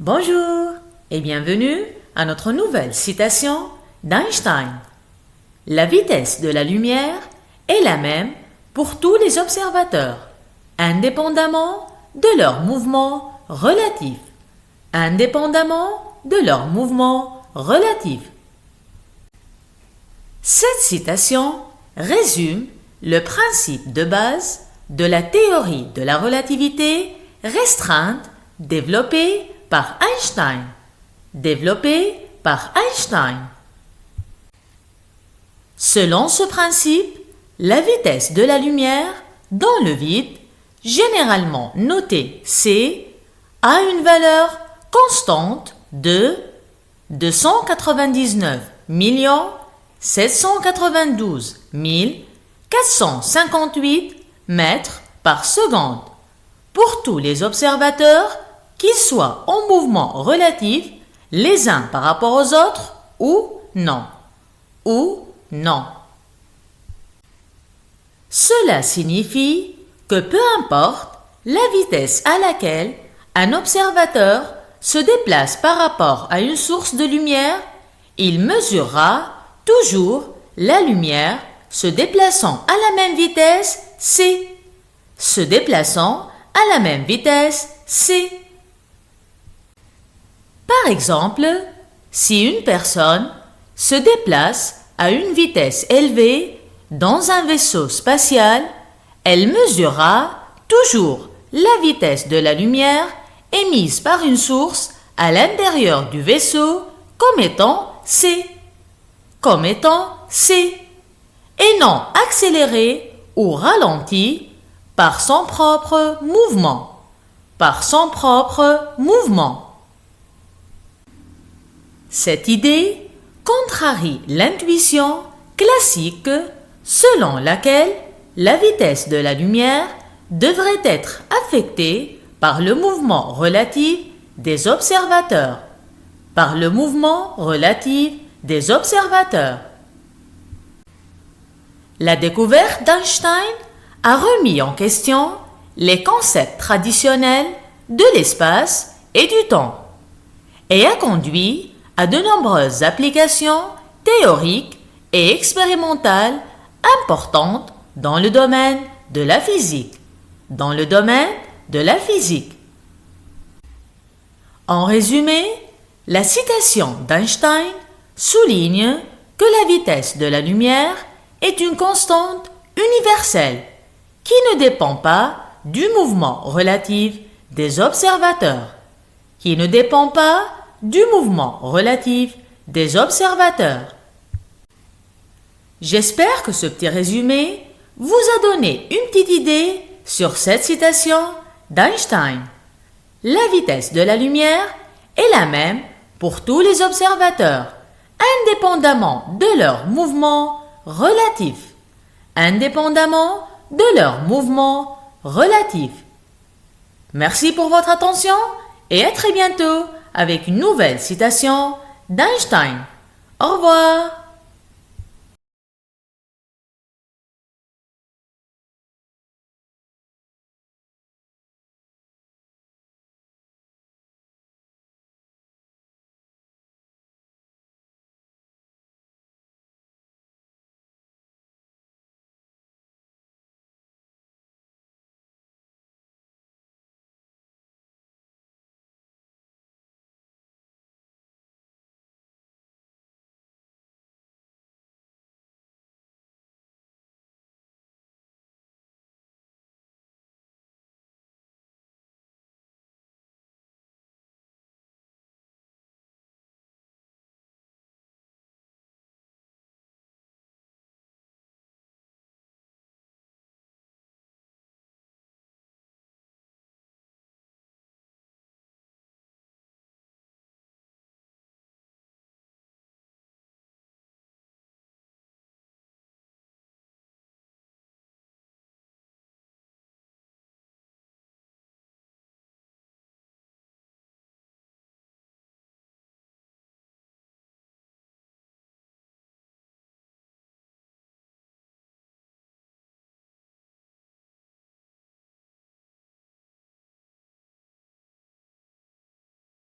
Bonjour et bienvenue à notre nouvelle citation d'Einstein. La vitesse de la lumière est la même pour tous les observateurs, indépendamment de leur mouvement relatif. Indépendamment de leur mouvement relatif. Cette citation résume le principe de base de la théorie de la relativité restreinte développée par Einstein. Selon ce principe, la vitesse de la lumière dans le vide, généralement notée C, a une valeur constante de 299 792 458 mètres par seconde pour tous les observateurs, qu'ils soient en mouvement relatif les uns par rapport aux autres ou non. Cela signifie que peu importe la vitesse à laquelle un observateur se déplace par rapport à une source de lumière, il mesurera toujours la lumière se déplaçant à la même vitesse c. Par exemple, si une personne se déplace à une vitesse élevée dans un vaisseau spatial, elle mesurera toujours la vitesse de la lumière émise par une source à l'intérieur du vaisseau comme étant c, et non accélérée ou ralentie par son propre mouvement. Cette idée contrarie l'intuition classique selon laquelle la vitesse de la lumière devrait être affectée par le mouvement relatif des observateurs. La découverte d'Einstein a remis en question les concepts traditionnels de l'espace et du temps et a conduit à de nombreuses applications théoriques et expérimentales importantes dans le domaine de la physique. En résumé, la citation d'Einstein souligne que la vitesse de la lumière est une constante universelle qui ne dépend pas du mouvement relatif des observateurs. J'espère que ce petit résumé vous a donné une petite idée sur cette citation d'Einstein. La vitesse de la lumière est la même pour tous les observateurs, indépendamment de leur mouvement relatif. Merci pour votre attention et à très bientôt avec une nouvelle citation d'Einstein. Au revoir.